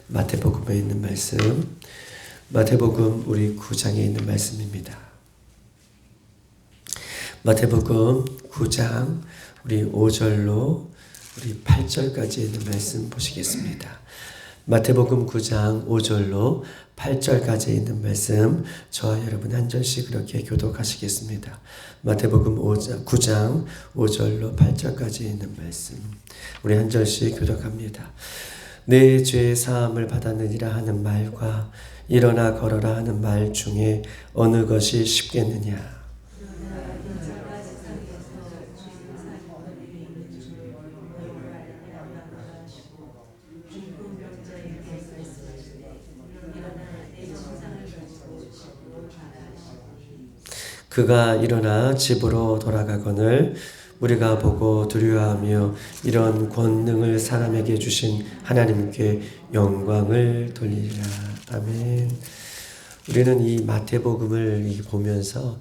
마태복음에 있는 말씀, 마태복음 우리 9장에 있는 말씀입니다. 마태복음 9장 우리 5절로 우리 8절까지 있는 말씀 보시겠습니다. 마태복음 9장 5절로 8절까지 있는 말씀 저와 여러분 한 절씩 그렇게 교독하시겠습니다. 마태복음 9장 5절로 8절까지 있는 말씀 우리 한 절씩 교독합니다. 내 죄 사함을 받았느니라 하는 말과 일어나 걸어라 하는 말 중에 어느 것이 쉽겠느냐? 그가 일어나 집으로 돌아가거늘 우리가 보고 두려워하며 이런 권능을 사람에게 주신 하나님께 영광을 돌리리라. 아멘. 우리는 이 마태복음을 보면서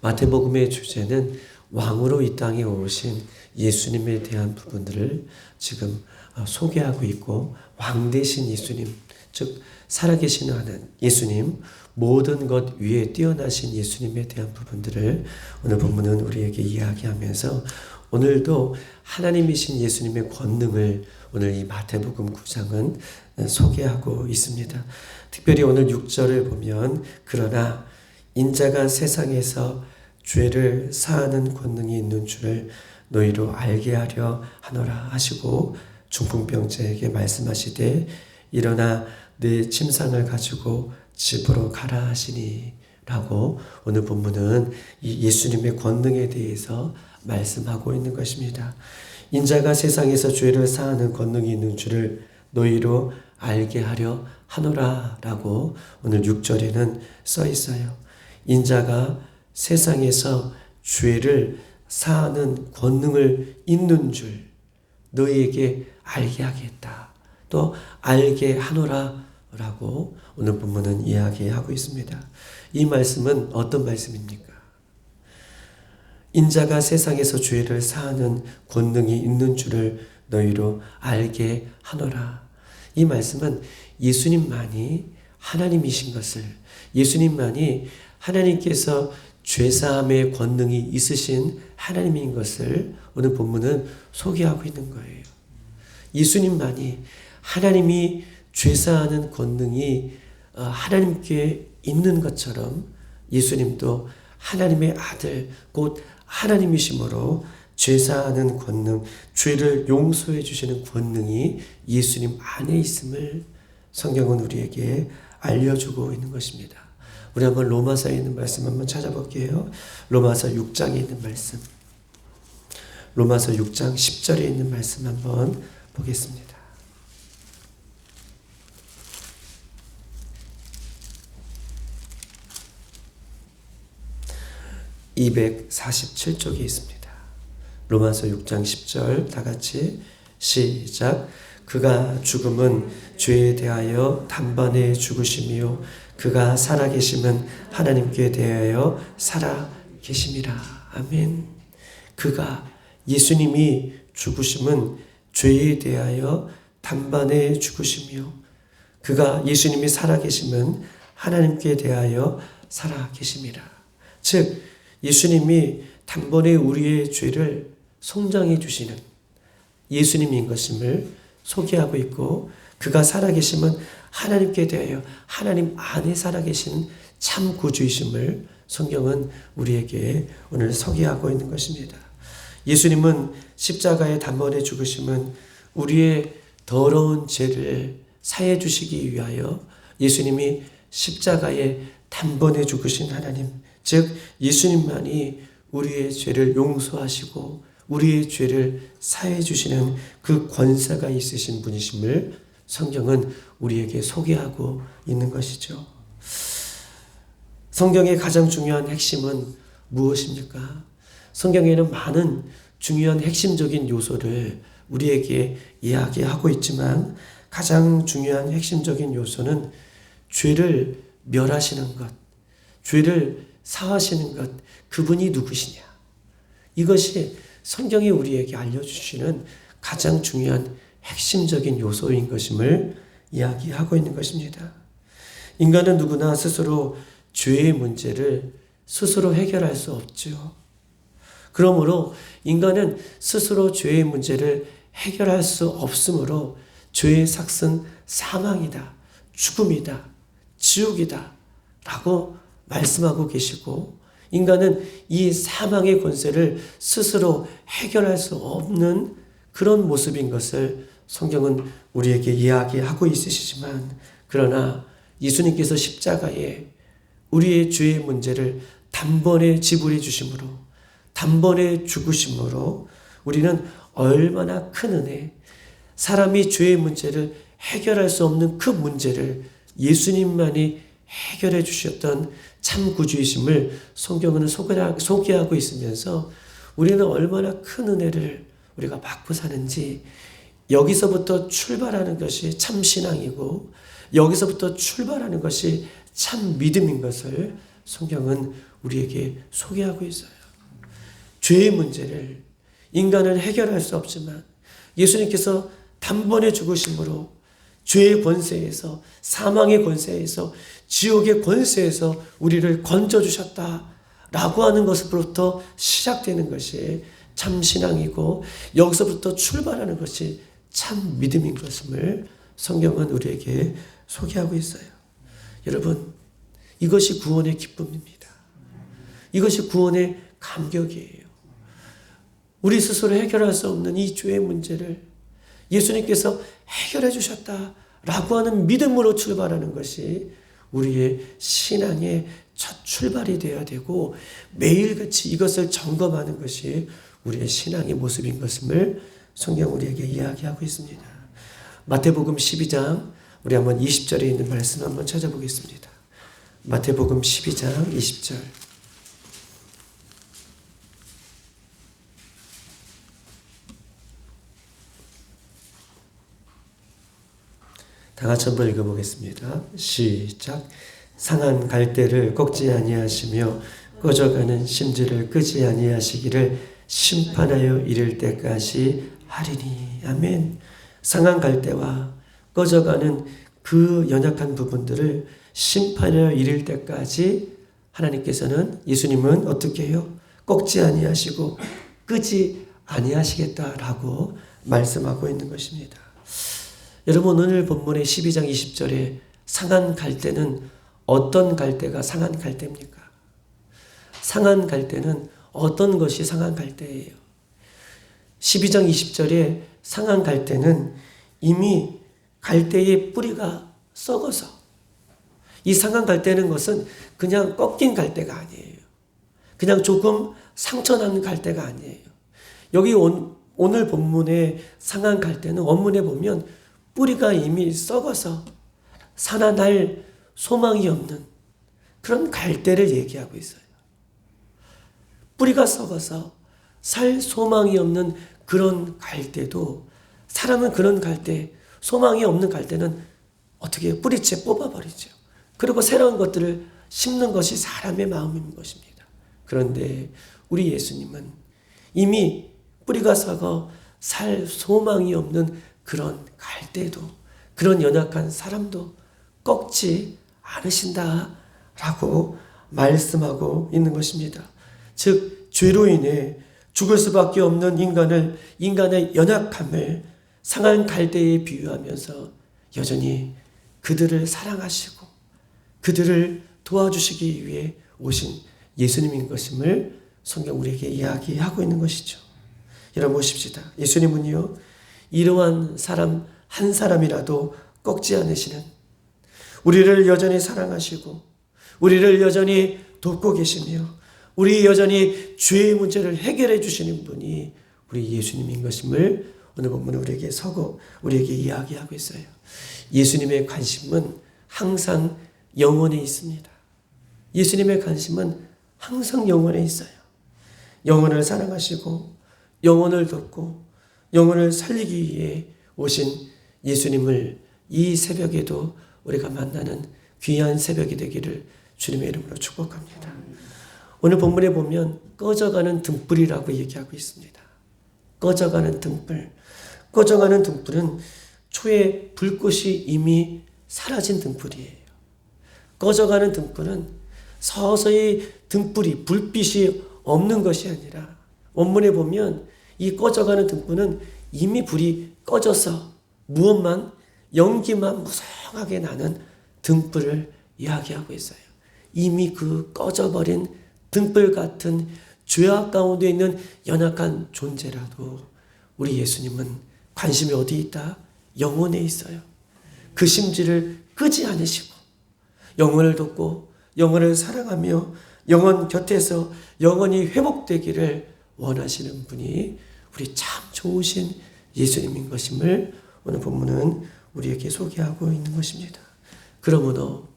마태복음의 주제는 왕으로 이 땅에 오신 예수님에 대한 부분들을 지금 소개하고 있고, 왕 대신 예수님, 즉 살아계신 하나님 예수님, 모든 것 위에 뛰어나신 예수님에 대한 부분들을 오늘 본문은 우리에게 이야기하면서 오늘도 하나님이신 예수님의 권능을 오늘 이 마태복음 9장은 소개하고 있습니다. 특별히 오늘 6절을 보면 그러나 인자가 세상에서 죄를 사하는 권능이 있는 줄을 너희로 알게 하려 하노라 하시고 중풍병자에게 말씀하시되 일어나 내 침상을 가지고 집으로 가라 하시니 라고 오늘 본문은 이 예수님의 권능에 대해서 말씀하고 있는 것입니다. 인자가 세상에서 죄를 사하는 권능이 있는 줄을 너희로 알게 하려 하노라 라고 오늘 6절에는 써 있어요. 인자가 세상에서 죄를 사하는 권능을 있는 줄 너희에게 알게 하겠다. 또 알게 하노라 라고 오늘 본문은 이야기하고 있습니다. 이 말씀은 어떤 말씀입니까? 인자가 세상에서 죄를 사하는 권능이 있는 줄을 너희로 알게 하노라. 이 말씀은 예수님만이 하나님이신 것을, 예수님만이 하나님께서 죄사함의 권능이 있으신 하나님인 것을 오늘 본문은 소개하고 있는 거예요. 예수님만이, 하나님이 죄사하는 권능이 하나님께 있는 것처럼 예수님도 하나님의 아들 곧 하나님이심으로 죄사하는 권능, 죄를 용서해 주시는 권능이 예수님 안에 있음을 성경은 우리에게 알려주고 있는 것입니다. 우리 한번 로마서에 있는 말씀 한번 찾아볼게요. 로마서 6장에 있는 말씀, 로마서 6장 10절에 있는 말씀 한번 보겠습니다. 247쪽에 있습니다. 로마서 6장 10절 다 같이 시작. 그가 죽음은 죄에 대하여 단번에 죽으심이요 그가 살아계심은 하나님께 대하여 살아계심이라. 아멘. 그가, 예수님이 죽으심은 죄에 대하여 단번에 죽으심이요 그가, 예수님이 살아계심은 하나님께 대하여 살아계심이라. 즉 예수님이 단번에 우리의 죄를 송장해 주시는 예수님인 것임을 소개하고 있고, 그가 살아계심은 하나님께 대하여 하나님 안에 살아계신 참 구주이심을 성경은 우리에게 오늘 소개하고 있는 것입니다. 예수님은 십자가의 단번에 죽으심은 우리의 더러운 죄를 사해 주시기 위하여 예수님이 십자가에 단번에 죽으신 하나님, 즉 예수님만이 우리의 죄를 용서하시고 우리의 죄를 사해 주시는 그 권세가 있으신 분이심을 성경은 우리에게 소개하고 있는 것이죠. 성경의 가장 중요한 핵심은 무엇입니까? 성경에는 많은 중요한 핵심적인 요소를 우리에게 이야기하고 있지만 가장 중요한 핵심적인 요소는 죄를 멸하시는 것, 죄를 사하시는 것, 그분이 누구시냐. 이것이 성경이 우리에게 알려주시는 가장 중요한 핵심적인 요소인 것임을 이야기하고 있는 것입니다. 인간은 누구나 스스로 죄의 문제를 스스로 해결할 수 없죠. 그러므로 인간은 스스로 죄의 문제를 해결할 수 없으므로 죄의 삭은 사망이다, 죽음이다, 지옥이다 라고 말씀하고 계시고, 인간은 이 사망의 권세를 스스로 해결할 수 없는 그런 모습인 것을 성경은 우리에게 이야기하고 있으시지만, 그러나 예수님께서 십자가에 우리의 죄의 문제를 단번에 지불해 주심으로, 단번에 죽으심으로 우리는 얼마나 큰 은혜, 사람이 죄의 문제를 해결할 수 없는 그 문제를 예수님만이 해결해 주셨던 참 구주이심을 성경은 소개하고 있으면서 우리는 얼마나 큰 은혜를 우리가 받고 사는지, 여기서부터 출발하는 것이 참 신앙이고 여기서부터 출발하는 것이 참 믿음인 것을 성경은 우리에게 소개하고 있어요. 죄의 문제를 인간은 해결할 수 없지만 예수님께서 단번에 죽으심으로 죄의 권세에서, 사망의 권세에서, 지옥의 권세에서 우리를 건져주셨다라고 하는 것으로부터 시작되는 것이 참 신앙이고, 여기서부터 출발하는 것이 참 믿음인 것임을 성경은 우리에게 소개하고 있어요. 여러분, 이것이 구원의 기쁨입니다. 이것이 구원의 감격이에요. 우리 스스로 해결할 수 없는 이 죄의 문제를 예수님께서 해결해 주셨다라고 하는 믿음으로 출발하는 것이 우리의 신앙의 첫 출발이 되어야 되고, 매일같이 이것을 점검하는 것이 우리의 신앙의 모습인 것임을 성경 우리에게 이야기하고 있습니다. 마태복음 12장, 우리 한번 20절에 있는 말씀 한번 찾아보겠습니다. 마태복음 12장 20절. 다 같이 한번 읽어보겠습니다. 시작. 상한 갈대를 꺾지 아니하시며 꺼져가는 심지를 끄지 아니하시기를 심판하여 이를 때까지 하리니. 아멘. 상한 갈대와 꺼져가는 그 연약한 부분들을 심판하여 이를 때까지 하나님께서는, 예수님은 어떻게 해요? 꺾지 아니하시고 끄지 아니하시겠다라고 말씀하고 있는 것입니다. 여러분, 오늘 본문의 12장 20절에 상한 갈대는 어떤 갈대가 상한 갈대입니까? 상한 갈대는 어떤 것이 상한 갈대예요? 12장 20절에 상한 갈대는 이미 갈대의 뿌리가 썩어서, 이 상한 갈대는 것은 그냥 꺾인 갈대가 아니에요. 그냥 조금 상처난 갈대가 아니에요. 여기 오늘 본문의 상한 갈대는 원문에 보면 뿌리가 이미 썩어서 살아날 소망이 없는 그런 갈대를 얘기하고 있어요. 뿌리가 썩어서 살 소망이 없는 그런 갈대도, 사람은 그런 갈대, 소망이 없는 갈대는 어떻게 뿌리채 뽑아버리죠. 그리고 새로운 것들을 심는 것이 사람의 마음인 것입니다. 그런데 우리 예수님은 이미 뿌리가 썩어 살 소망이 없는 그런 갈대도, 그런 연약한 사람도 꺾지 않으신다라고 말씀하고 있는 것입니다. 즉, 죄로 인해 죽을 수밖에 없는 인간의 연약함을 상한 갈대에 비유하면서 여전히 그들을 사랑하시고 그들을 도와주시기 위해 오신 예수님인 것임을 성경 우리에게 이야기하고 있는 것이죠. 여러분 보십시다. 예수님은요, 이러한 사람 한 사람이라도 꺾지 않으시는, 우리를 여전히 사랑하시고 우리를 여전히 돕고 계시며 우리 여전히 죄의 문제를 해결해 주시는 분이 우리 예수님인 것임을 오늘 본문은 우리에게 이야기하고 있어요. 예수님의 관심은 항상 영혼에 있습니다. 예수님의 관심은 항상 영혼에 있어요. 영혼을 사랑하시고 영혼을 돕고 영혼을 살리기 위해 오신 예수님을 이 새벽에도 우리가 만나는 귀한 새벽이 되기를 주님의 이름으로 축복합니다. 오늘 본문에 보면 꺼져가는 등불이라고 얘기하고 있습니다. 꺼져가는 등불. 꺼져가는 등불은 초에 불꽃이 이미 사라진 등불이에요. 꺼져가는 등불은 서서히 등불이, 불빛이 없는 것이 아니라 원문에 보면 이 꺼져가는 등불은 이미 불이 꺼져서 무엇만, 연기만 무성하게 나는 등불을 이야기하고 있어요. 이미 그 꺼져버린 등불 같은 죄악 가운데 있는 연약한 존재라도 우리 예수님은 관심이 어디 있다? 영혼에 있어요. 그 심지를 끄지 않으시고 영혼을 돕고 영혼을 사랑하며 영혼 곁에서 영혼이 회복되기를 원하시는 분이 우리 참 좋으신 예수님인 것임을 오늘 본문은 우리에게 소개하고 있는 것입니다. 그러므로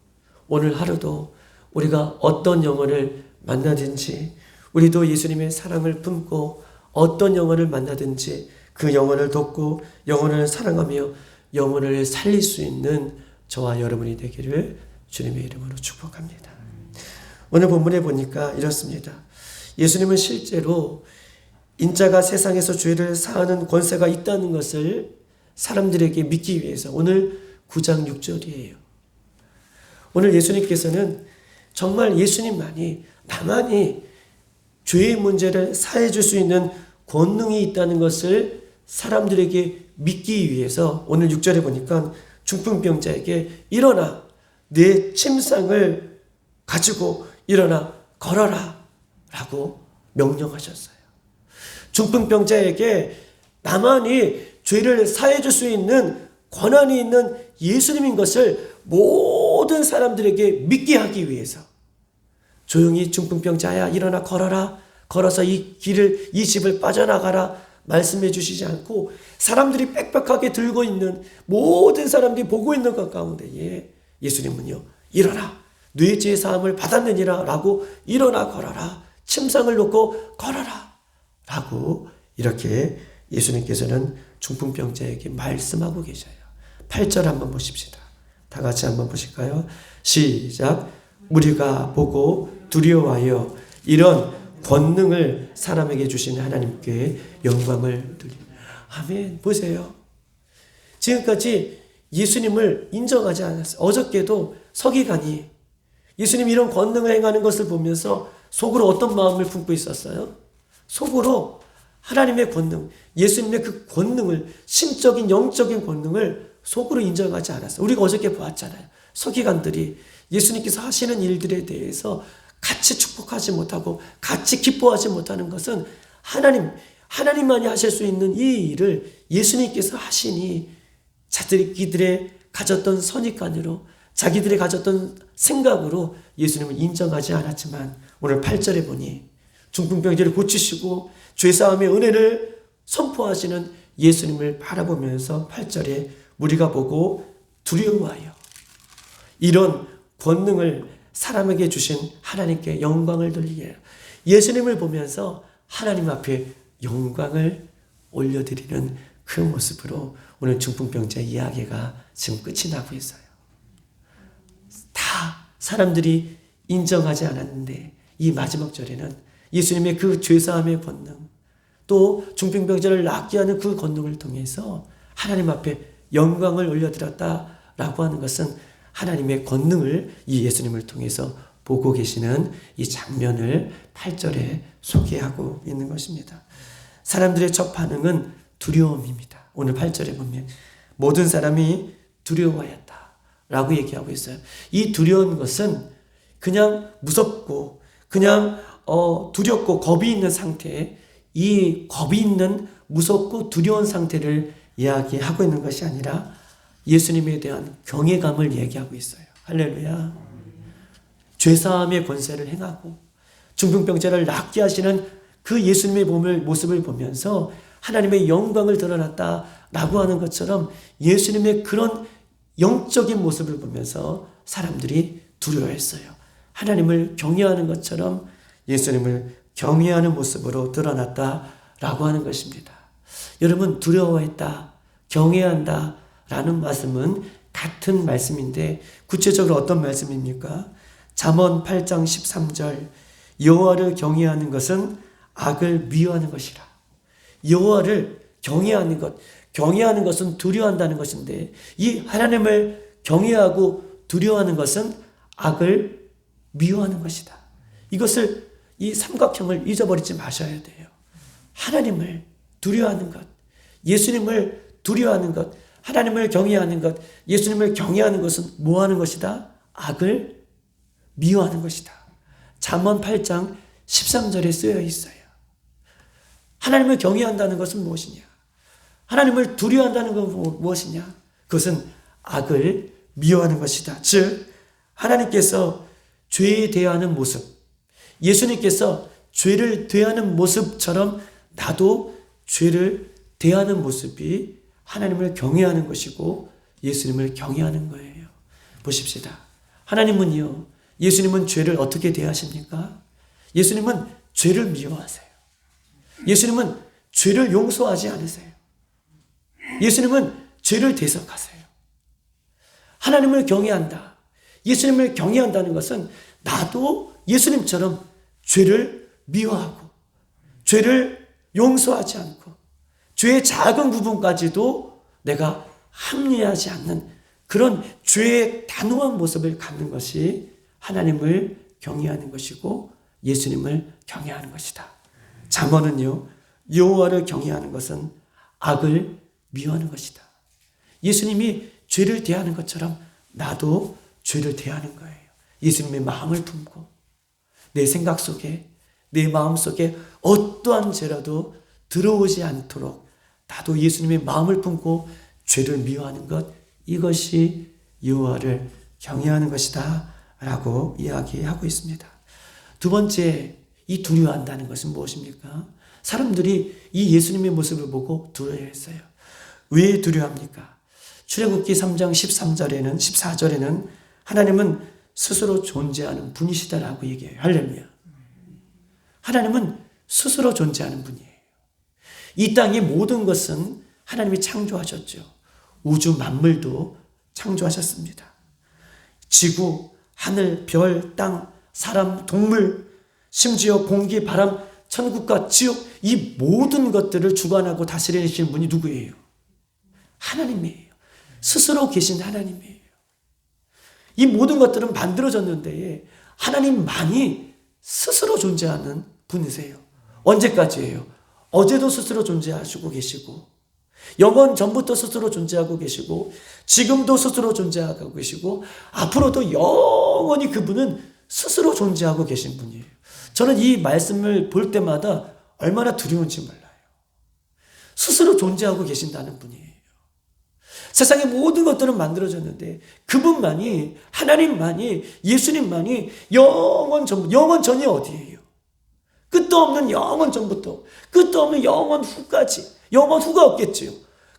오늘 하루도 우리가 어떤 영혼을 만나든지 우리도 예수님의 사랑을 품고 어떤 영혼을 만나든지 그 영혼을 돕고 영혼을 사랑하며 영혼을 살릴 수 있는 저와 여러분이 되기를 주님의 이름으로 축복합니다. 오늘 본문에 보니까 이렇습니다. 예수님은 실제로 인자가 세상에서 죄를 사하는 권세가 있다는 것을 사람들에게 믿기 위해서 오늘 9장 6절이에요. 오늘 예수님께서는 정말 예수님만이, 나만이 죄의 문제를 사해 줄 수 있는 권능이 있다는 것을 사람들에게 믿기 위해서 오늘 6절에 보니까 중풍병자에게 일어나 내 침상을 가지고 일어나 걸어라 라고 명령하셨어요. 중풍병자에게 나만이 죄를 사해 줄 수 있는 권한이 있는 예수님인 것을 모든 사람들에게 믿게 하기 위해서 조용히 중풍병자야 일어나 걸어라, 걸어서 이 길을, 이 집을 빠져나가라 말씀해 주시지 않고 사람들이 빽빽하게 들고 있는, 모든 사람들이 보고 있는 것 가운데에 예수님은요, 일어나 뇌죄 사함을 받았느니라 라고 일어나 걸어라, 침상을 놓고 걸어라 라고 이렇게 예수님께서는 중풍병자에게 말씀하고 계셔요. 8절 한번 보십시다. 다 같이 한번 보실까요? 시작. 우리가 보고 두려워하여 이런 권능을 사람에게 주신 하나님께 영광을 돌리며. 아멘. 보세요. 지금까지 예수님을 인정하지 않았어요. 어저께도 서기관이 예수님 이런 권능을 행하는 것을 보면서 속으로 어떤 마음을 품고 있었어요? 속으로 하나님의 권능, 예수님의 그 권능을, 심적인 영적인 권능을 속으로 인정하지 않았어요. 우리가 어저께 보았잖아요. 서기관들이 예수님께서 하시는 일들에 대해서 같이 축복하지 못하고 같이 기뻐하지 못하는 것은 하나님만이 하실 수 있는 이 일을 예수님께서 하시니 자기들의 가졌던 선입관으로, 자기들이 가졌던 생각으로 예수님을 인정하지 않았지만 오늘 8절에 보니 중풍병자를 고치시고 죄사함의 은혜를 선포하시는 예수님을 바라보면서 8절에 우리가 보고 두려워하여 이런 권능을 사람에게 주신 하나님께 영광을 돌리게 해요. 예수님을 보면서 하나님 앞에 영광을 올려드리는 그 모습으로 오늘 중풍병자의 이야기가 지금 끝이 나고 있어요. 다 사람들이 인정하지 않았는데 이 마지막 절에는 예수님의 그 죄사함의 권능, 또 중풍병자를 낫게 하는 그 권능을 통해서 하나님 앞에 영광을 올려드렸다라고 하는 것은 하나님의 권능을 이 예수님을 통해서 보고 계시는 이 장면을 8절에 소개하고 있는 것입니다. 사람들의 첫 반응은 두려움입니다. 오늘 8절에 보면 모든 사람이 두려워하였다라고 얘기하고 있어요. 이 두려운 것은 그냥 무섭고 그냥 두렵고 겁이 있는 상태, 이 겁이 있는 무섭고 두려운 상태를 이야기하고 있는 것이 아니라 예수님에 대한 경외감을 얘기하고 있어요. 할렐루야. 죄사함의 권세를 행하고 중풍병자를 낫게 하시는 그 예수님의 모습을 보면서 하나님의 영광을 드러났다라고 하는 것처럼 예수님의 그런 영적인 모습을 보면서 사람들이 두려워했어요. 하나님을 경외하는 것처럼 예수님을 경외하는 모습으로 드러났다라고 하는 것입니다. 여러분, 두려워했다, 경외한다 라는 말씀은 같은 말씀인데 구체적으로 어떤 말씀입니까? 잠언 8장 13절 여호와를 경외하는 것은 악을 미워하는 것이라. 여호와를 경외하는 것, 경외하는 것은 두려워한다는 것인데, 이 하나님을 경외하고 두려워하는 것은 악을 미워하는 것이다. 이것을, 이 삼각형을 잊어버리지 마셔야 돼요. 하나님을 두려워하는 것, 예수님을 두려워하는 것, 하나님을 경외하는 것, 예수님을 경외하는 것은 뭐 하는 것이다? 악을 미워하는 것이다. 잠언 8장 13절에 쓰여 있어요. 하나님을 경외한다는 것은 무엇이냐? 하나님을 두려워한다는 것은 무엇이냐? 그것은 악을 미워하는 것이다. 즉, 하나님께서 죄에 대하는 모습, 예수님께서 죄를 대하는 모습처럼 나도 죄를 대하는 모습이 하나님을 경외하는 것이고 예수님을 경외하는 거예요. 보십시다. 하나님은요, 예수님은 죄를 어떻게 대하십니까? 예수님은 죄를 미워하세요. 예수님은 죄를 용서하지 않으세요. 예수님은 죄를 대속하세요. 하나님을 경외한다, 예수님을 경외한다는 것은 나도 예수님처럼 죄를 미워하고 죄를 용서하지 않고 죄의 작은 부분까지도 내가 합리하지 않는 그런 죄의 단호한 모습을 갖는 것이 하나님을 경외하는 것이고 예수님을 경외하는 것이다. 잠언은요, 여호와를 경외하는 것은 악을 미워하는 것이다. 예수님이 죄를 대하는 것처럼 나도 죄를 대하는 거예요. 예수님의 마음을 품고 내 생각 속에, 내 마음 속에 어떠한 죄라도 들어오지 않도록 나도 예수님의 마음을 품고 죄를 미워하는 것, 이것이 여호와를 경외하는 것이다 라고 이야기하고 있습니다. 두 번째, 이 두려워한다는 것은 무엇입니까? 사람들이 이 예수님의 모습을 보고 두려워했어요. 왜 두려워합니까? 출애굽기 3장 13절에는 14절에는 하나님은 스스로 존재하는 분이시다라고 얘기해요. 할렐루야. 하나님은 스스로 존재하는 분이에요. 이 땅의 모든 것은 하나님이 창조하셨죠. 우주 만물도 창조하셨습니다. 지구, 하늘, 별, 땅, 사람, 동물, 심지어 공기, 바람, 천국과 지옥, 이 모든 것들을 주관하고 다스리시는 분이 누구예요? 하나님이에요. 스스로 계신 하나님이에요. 이 모든 것들은 만들어졌는데 하나님만이 스스로 존재하는 분이세요. 언제까지예요? 어제도 스스로 존재하시고 계시고, 영원 전부터 스스로 존재하고 계시고, 지금도 스스로 존재하고 계시고, 앞으로도 영원히 그분은 스스로 존재하고 계신 분이에요. 저는 이 말씀을 볼 때마다 얼마나 두려운지 몰라요. 스스로 존재하고 계신다는 분이에요. 세상의 모든 것들은 만들어졌는데 그분만이, 하나님만이, 예수님만이 영원 전이 어디예요? 끝도 없는 영원 전부터 끝도 없는 영원 후까지, 영원 후가 없겠지요.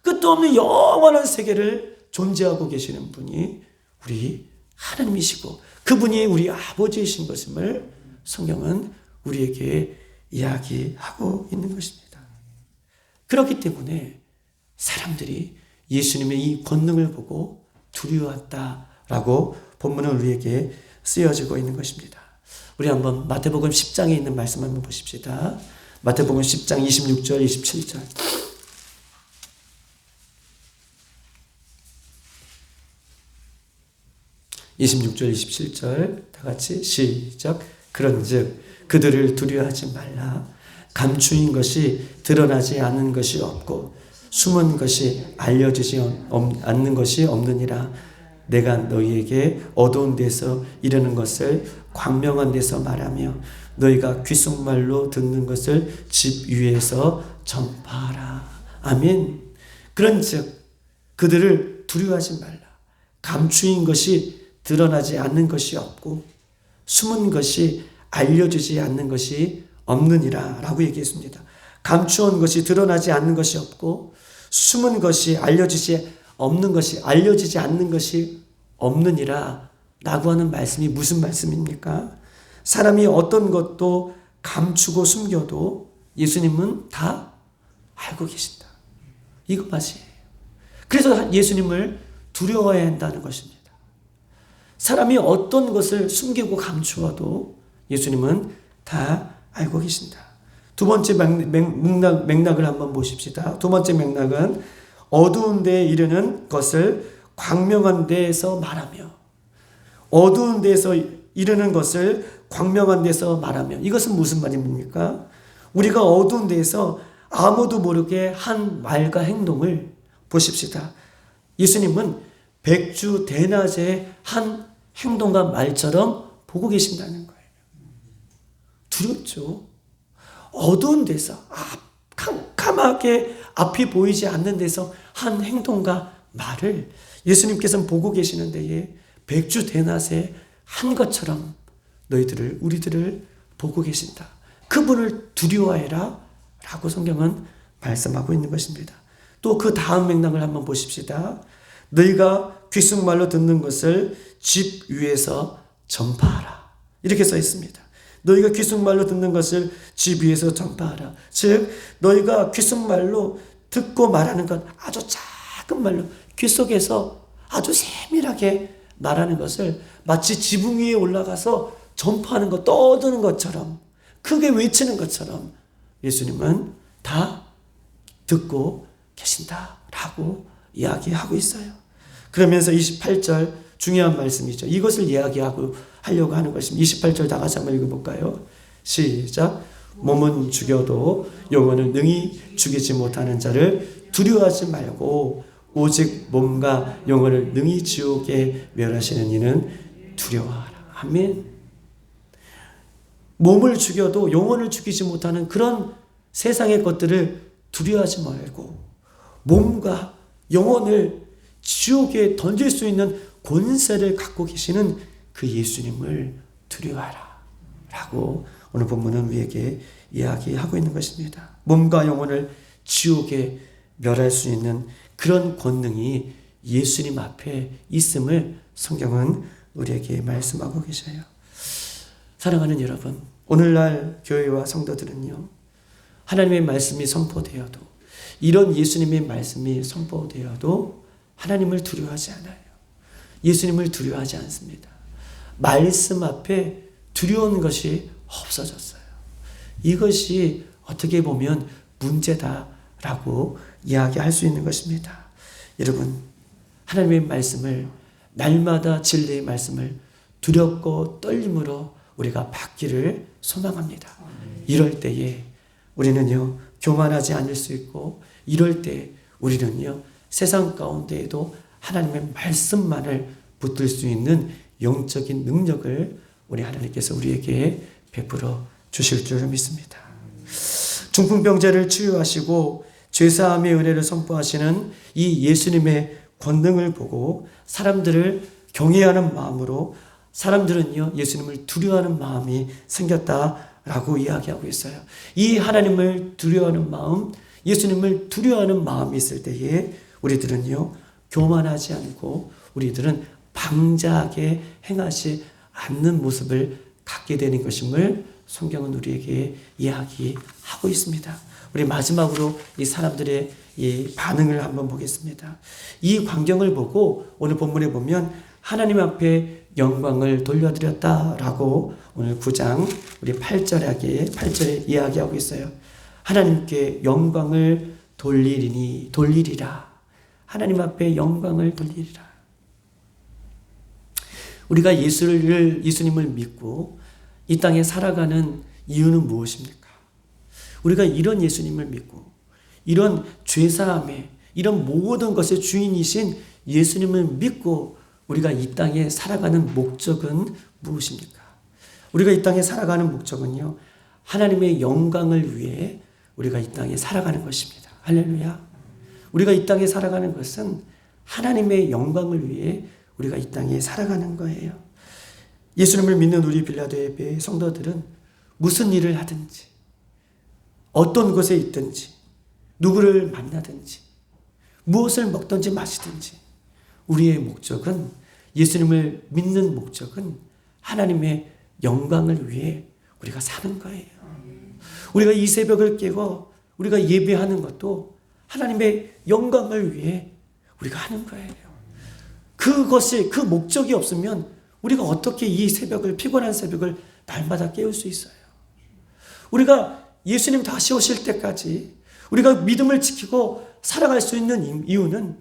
끝도 없는 영원한 세계를 존재하고 계시는 분이 우리 하나님이시고 그분이 우리 아버지이신 것임을 성경은 우리에게 이야기하고 있는 것입니다. 그렇기 때문에 사람들이 예수님의 이 권능을 보고 두려워했다라고 본문은 우리에게 쓰여지고 있는 것입니다. 우리 한번 마태복음 10장에 있는 말씀 한번 보십시다. 마태복음 10장 26절, 27절. (26절) 27절 다 같이 시작. 그런즉 그들을 두려워하지 말라. 감추인 것이 드러나지 않는 것이 없고 숨은 것이 알려지지 않는 것이 없느니라. 내가 너희에게 어두운 데서 이르는 것을 광명한 데서 말하며 너희가 귓속말로 듣는 것을 집 위에서 전파하라. 아멘. 그런즉 그들을 두려워하지 말라. 감추인 것이 드러나지 않는 것이 없고 숨은 것이 알려지지 않는 것이 없느니라 라고 얘기했습니다. 감추온 것이 드러나지 않는 것이 없고 숨은 것이 알려지지 않는 것이 없느니라 라고 하는 말씀이 무슨 말씀입니까? 사람이 어떤 것도 감추고 숨겨도 예수님은 다 알고 계신다. 이것 맛이에요. 그래서 예수님을 두려워해야 한다는 것입니다. 사람이 어떤 것을 숨기고 감추어도 예수님은 다 알고 계신다. 두 번째 맥락을 한번 보십시다. 두 번째 맥락은 어두운 데에 이르는 것을 광명한 데에서 말하며, 어두운 데에서 이르는 것을 광명한 데서 말하며. 이것은 무슨 말입니까? 우리가 어두운 데에서 아무도 모르게 한 말과 행동을 보십시다. 예수님은 백주 대낮에 한 행동과 말처럼 보고 계신다는 거예요. 두렵죠. 어두운 데서, 캄캄하게 앞이 보이지 않는 데서 한 행동과 말을 예수님께서는 보고 계시는 데에 백주 대낮에 한 것처럼 우리들을 보고 계신다. 그분을 두려워해라 라고 성경은 말씀하고 있는 것입니다. 또 그 다음 맥락을 한번 보십시다. 너희가 귓속말로 듣는 것을 집 위에서 전파하라. 이렇게 써 있습니다. 너희가 귓속말로 듣는 것을 집 위에서 전파하라. 즉 너희가 귓속말로 듣고 말하는 것, 아주 작은 말로 귓속에서 아주 세밀하게 말하는 것을 마치 지붕 위에 올라가서 전파하는 것, 떠드는 것처럼, 크게 외치는 것처럼 예수님은 다 듣고 계신다라고 이야기하고 있어요. 그러면서 28절 중요한 말씀이죠. 이것을 하려고 하는 것입니다. 28절 다 같이 한번 읽어볼까요? 시작. 몸은 죽여도 영혼을 능히 죽이지 못하는 자를 두려워하지 말고 오직 몸과 영혼을 능히 지옥에 멸하시는 이는 두려워하라. 아멘. 몸을 죽여도 영혼을 죽이지 못하는 그런 세상의 것들을 두려워하지 말고 몸과 영혼을 지옥에 던질 수 있는 권세를 갖고 계시는 그 예수님을 두려워하라 라고 오늘 본문은 우리에게 이야기하고 있는 것입니다. 몸과 영혼을 지옥에 멸할 수 있는 그런 권능이 예수님 앞에 있음을 성경은 우리에게 말씀하고 계셔요. 사랑하는 여러분, 오늘날 교회와 성도들은요, 하나님의 말씀이 선포되어도, 이런 예수님의 말씀이 선포되어도 하나님을 두려워하지 않아요. 예수님을 두려워하지 않습니다. 말씀 앞에 두려운 것이 없어졌어요. 이것이 어떻게 보면 문제다라고 이야기할 수 있는 것입니다. 여러분, 하나님의 말씀을, 날마다 진리의 말씀을 두렵고 떨림으로 우리가 받기를 소망합니다. 이럴 때에 우리는요, 교만하지 않을 수 있고, 이럴 때 우리는요, 세상 가운데에도 하나님의 말씀만을 붙들 수 있는 영적인 능력을 우리 하나님께서 우리에게 베풀어 주실 줄 믿습니다. 중풍병자를 치유하시고 죄사함의 은혜를 선포하시는 이 예수님의 권능을 보고 사람들을 경외하는 마음으로, 사람들은요, 예수님을 두려워하는 마음이 생겼다라고 이야기하고 있어요. 이 하나님을 두려워하는 마음, 예수님을 두려워하는 마음이 있을 때에 우리들은요, 교만하지 않고 우리들은 방자하게 행하지 않는 모습을 갖게 되는 것임을 성경은 우리에게 이야기하고 있습니다. 우리 마지막으로 이 사람들의 이 반응을 한번 보겠습니다. 이 광경을 보고 오늘 본문에 보면 하나님 앞에 영광을 돌려드렸다라고 오늘 9장 우리 8절에 이야기하고 있어요. 하나님께 영광을 돌리리라. 하나님 앞에 영광을 돌리리라. 우리가 예수님을 믿고 이 땅에 살아가는 이유는 무엇입니까? 우리가 이런 예수님을 믿고 이런 죄사함에 이런 모든 것의 주인이신 예수님을 믿고 우리가 이 땅에 살아가는 목적은 무엇입니까? 우리가 이 땅에 살아가는 목적은요, 하나님의 영광을 위해 우리가 이 땅에 살아가는 것입니다. 할렐루야. 우리가 이 땅에 살아가는 것은 하나님의 영광을 위해 우리가 이 땅에 살아가는 거예요. 예수님을 믿는 우리 빌라델피아의 성도들은 무슨 일을 하든지, 어떤 곳에 있든지, 누구를 만나든지, 무엇을 먹든지 마시든지, 우리의 목적은, 예수님을 믿는 목적은 하나님의 영광을 위해 우리가 사는 거예요. 우리가 이 새벽을 깨고 우리가 예배하는 것도 하나님의 영광을 위해 우리가 하는 거예요. 그 목적이 없으면 우리가 어떻게 이 새벽을, 피곤한 새벽을 날마다 깨울 수 있어요? 우리가 예수님 다시 오실 때까지 우리가 믿음을 지키고 살아갈 수 있는 이유는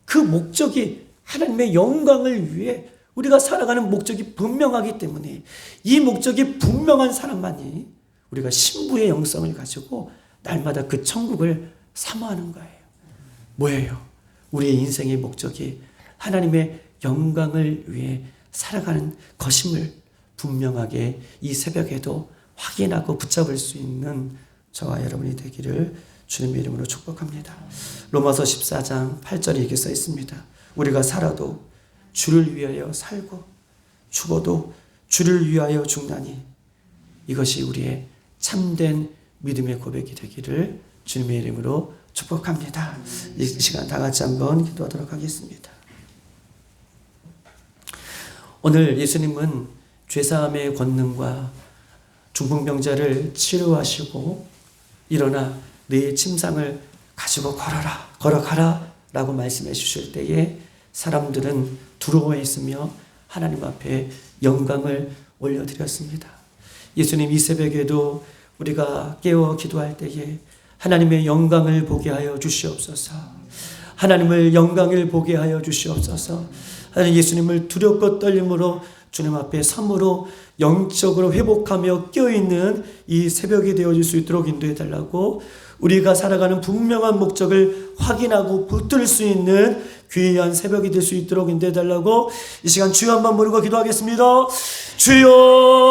그 목적이 하나님의 영광을 위해 우리가 살아가는 목적이 분명하기 때문에 이 목적이 분명한 사람만이 우리가 신부의 영성을 가지고 날마다 그 천국을 사모하는 거예요. 뭐예요? 우리의 인생의 목적이 하나님의 영광을 위해 살아가는 것임을 분명하게 이 새벽에도 확인하고 붙잡을 수 있는 저와 여러분이 되기를 주님의 이름으로 축복합니다. 로마서 14장 8절에 이렇게 써 있습니다. 우리가 살아도 주를 위하여 살고 죽어도 주를 위하여 죽나니 이것이 우리의 참된 믿음의 고백이 되기를 주님의 이름으로 축복합니다. 이 시간 다 같이 한번 기도하도록 하겠습니다. 오늘 예수님은 죄사함의 권능과 중풍병자를 치료하시고 일어나 네 침상을 가지고 걸어가라 라고 말씀해 주실 때에 사람들은 두려워 있으며 하나님 앞에 영광을 올려드렸습니다. 예수님 이 새벽에도 우리가 깨어 기도할 때에 하나님의 영광을 보게 하여 주시옵소서. 하나님을 영광을 보게 하여 주시옵소서. 하나님 예수님을 두렵고 떨림으로 주님 앞에 섬으로 영적으로 회복하며 깨어있는 이 새벽이 되어질 수 있도록 인도해 달라고 우리가 살아가는 분명한 목적을 확인하고 붙들 수 있는 귀한 새벽이 될 수 있도록 인도해 달라고 이 시간 주여 한번 부르고 기도하겠습니다. 주여